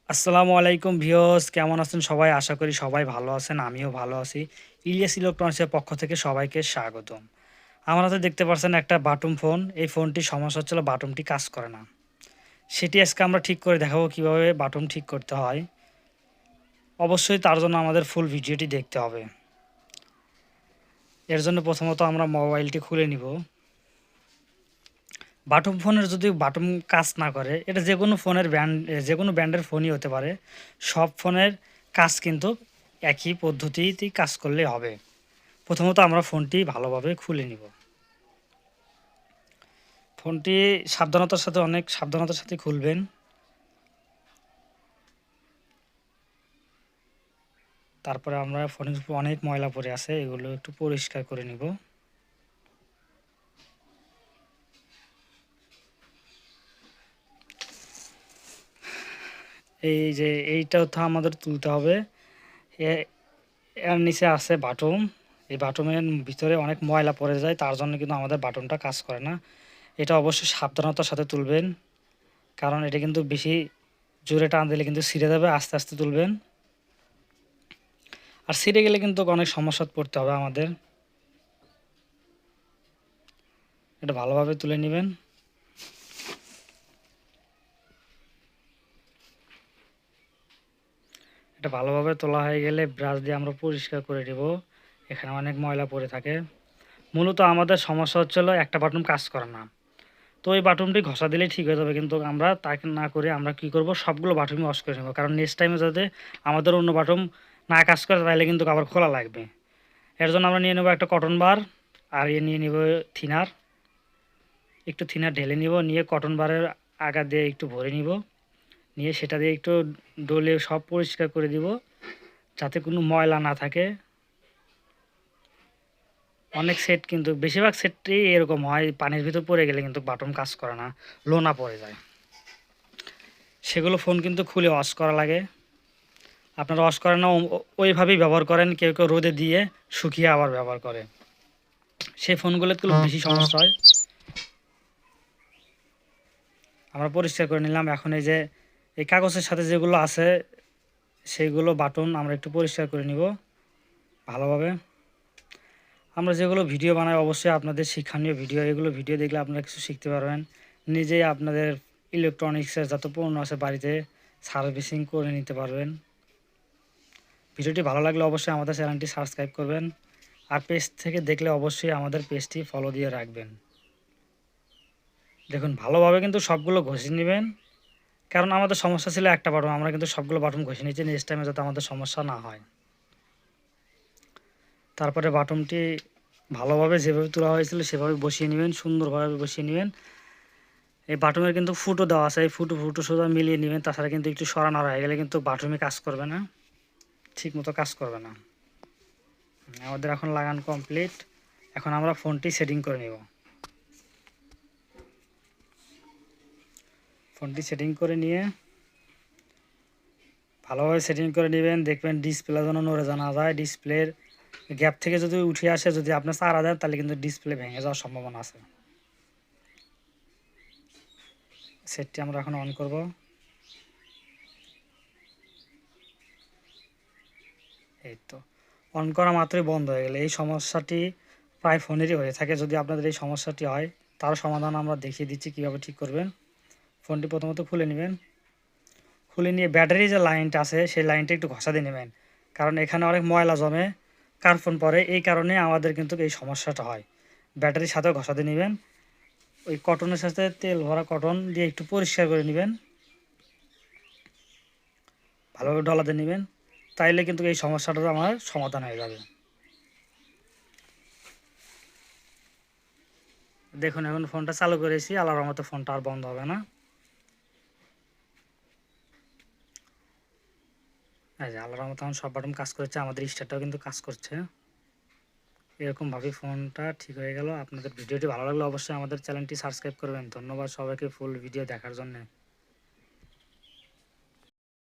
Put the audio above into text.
আসসালামু আলাইকুম ভিউয়ার্স, কেমন আছেন সবাই? আশা করি সবাই ভালো আছেন। আমিও ভালো আছি। ইলিয়াস ইলেকট্রনিক্সের পক্ষ থেকে সবাইকে স্বাগতম। আমার হাতে দেখতে পাচ্ছেন একটা বাটন ফোন। এই ফোনটির সমস্যা হচ্ছিল বাটনটি কাজ করে না। সেটি আজকে আমরা ঠিক করে দেখাবো কিভাবে বাটন ঠিক করতে হয়। অবশ্যই তার জন্য আমাদের ফুল ভিডিওটি দেখতে হবে। এর জন্য প্রথমত আমরা মোবাইলটি খুলে নিব। বাটন ফোনের যদি বাটন কাজ না করে, এটা যেকোনো ফোনের যেকোনো ব্র্যান্ডের ফোনই হতে পারে। সব ফোনের কাজ কিন্তু একই পদ্ধতিতেই কাজ করলেই হবে। প্রথমত আমরা ফোনটি ভালোভাবে খুলে নিব। ফোনটি অনেক সাবধানতার সাথে খুলবেন। তারপরে আমরা ফোনের উপর অনেক ময়লা পড়ে আছে, এগুলো একটু পরিষ্কার করে নিব। এই যে এইটা হচ্ছে আমাদের তুলতে হবে। এর নিচে আছে বাটন। এই বাটনের ভিতরে অনেক ময়লা পড়ে যায়, তার জন্য কিন্তু আমাদের বাটনটা কাজ করে না। এটা অবশ্যই সাবধানতার সাথে তুলবেন, কারণ এটা কিন্তু বেশি জোরে টান দিলে কিন্তু ছিঁড়ে যাবে। আস্তে আস্তে তুলবেন, আর ছিঁড়ে গেলে কিন্তু অনেক সমস্যায় পড়তে হবে আমাদের। এটা ভালোভাবে তুলে নেবেন। এটা ভালোভাবে তোলা হয়ে গেলে ব্রাশ দিয়ে আমরা পরিষ্কার করে দেব। এখানে অনেক ময়লা পড়ে থাকে। মূলত আমাদের সমস্যা হচ্ছিল একটা বাটন কাজ করে না। তো এই বাটনটি ঘষা দিলেই ঠিক হয়ে যাবে, কিন্তু আমরা তাকে না করে আমরা কি করব, সবগুলো বাটনই ওয়াশ করে নেব। কারণ নেক্সট টাইমে যাতে আমাদের অন্য বাটন না কাজ করে, তাহলে কিন্তু আবার খোলা লাগবে। এর জন্য আমরা নিয়ে নেব একটা কটন বার, আর নিয়ে নেব থিনার। একটু থিনার ঢেলে নিব, নিয়ে কটন বারের আগা দিয়ে একটু ভরে নিব, নিয়ে সেটা দিয়ে একটু ডলে সব পরিষ্কার করে দিব, যাতে কোনো ময়লা না থাকে। অনেক সেট কিন্তু বেশিরভাগ সেটই এরকম হয়, পানির ভিতর পড়ে গেলে কিন্তু বাটন কাজ করে না, লোনা পড়ে যায়। সেগুলো ফোন কিন্তু খুলে ওয়াশ করা লাগে। আপনারা ওয়াশ করেন না, ওইভাবেই ব্যবহার করেন। কেউ কেউ রোদে দিয়ে শুকিয়ে আবার ব্যবহার করে, সেই ফোনগুলোতে খুব বেশি সমস্যা হয়। আমরা পরিষ্কার করে নিলাম। এখন এই যে এই কাগজের সাথে যেগুলো আছে সেইগুলো বাটন আমরা একটু পরিষ্কার করে নিব ভালোভাবে। আমরা যেগুলো ভিডিও বানাই অবশ্যই আপনাদের শিক্ষণীয় ভিডিও, এগুলো ভিডিও দেখলে আপনারা কিছু শিখতে পারবেন। নিজেই আপনাদের ইলেকট্রনিক্সের যত পণ্য আছে বাড়িতে সার্ভিসিং করে নিতে পারবেন। ভিডিওটি ভালো লাগলে অবশ্যই আমাদের চ্যানেলটি সাবস্ক্রাইব করবেন, আর পেজ থেকে দেখলে অবশ্যই আমাদের পেজটি ফলো দিয়ে রাখবেন। দেখুন ভালোভাবে কিন্তু সবগুলো ঘষে নেবেন, কারণ আমাদের সমস্যা ছিল একটা বাটন, আমরা কিন্তু সবগুলো বাটন ঘষে নিয়েছি নেক্সট টাইমে যাতে আমাদের সমস্যা না হয়। তারপরে বাটনটি ভালোভাবে যেভাবে তোলা হয়েছিল সেভাবে বসিয়ে নেবেন, সুন্দরভাবে বসিয়ে নেবেন। এই বাটনের কিন্তু ফুটো দেওয়া আছে, এই ফুটো সোজা মিলিয়ে নেবেন, তাছাড়া কিন্তু একটু সরানো হয়ে গেলে কিন্তু বাটনই কাজ করবে না, ঠিক মতো কাজ করবে না। আমাদের এখন লাগানো কমপ্লিট। এখন আমরা ফোনটি সেটিং করে নেব। ফোনটি সেটিং করে নিয়ে ভালোভাবে সেটিং করে নেবেন। দেখবেন ডিসপ্লে যেন নড়ে জানা যায়। ডিসপ্লের গ্যাপ থেকে যদি উঠে আসে, যদি আপনার চারা দেন, তাহলে কিন্তু ডিসপ্লে ভেঙে যাওয়ার সম্ভাবনা আছে। সেটটি আমরা এখন অন করব। এই তো অন করা মাত্রই বন্ধ হয়ে গেলে, এই সমস্যাটি প্রায় ফোনেরই হয়ে থাকে। যদি আপনাদের এই সমস্যাটি হয়, তার সমাধান আমরা দেখিয়ে দিচ্ছি কীভাবে ঠিক করবেন। ফোনটি প্রথমত খুলে নেবেন। খুলে নিয়ে ব্যাটারি যে লাইনটা আছে সেই লাইনটা একটু ঘষা দিয়ে নেবেন, কারণ এখানে অনেক ময়লা জমে, কার্বন পড়ে, এই কারণে আমাদের কিন্তু এই সমস্যাটা হয়। ব্যাটারির সাথে ঘষা দিয়ে নেবেন। ওই কটনের সাথে তেল ভরা কটন দিয়ে একটু পরিষ্কার করে নেবেন, ভালোভাবে ডলাতে নেবেন, তাইলে কিন্তু এই সমস্যাটা আমার সমাধান হয়ে যাবে। দেখুন এখন ফোনটা চালু করেছি, আল্লাহর মতো ফোনটা আর বন্ধ হবে না। এই যে আল্লাহর মতো এখন সব বাটন কাজ করছে, আমাদের স্টারটাও কিন্তু কাজ করছে। এরকমভাবে ফোনটা ঠিক হয়ে গেল। আপনাদের ভিডিওটি ভালো লাগলে অবশ্যই আমাদের চ্যানেলটি সাবস্ক্রাইব করবেন। ধন্যবাদ সবাইকে ফুল ভিডিও দেখার জন্য।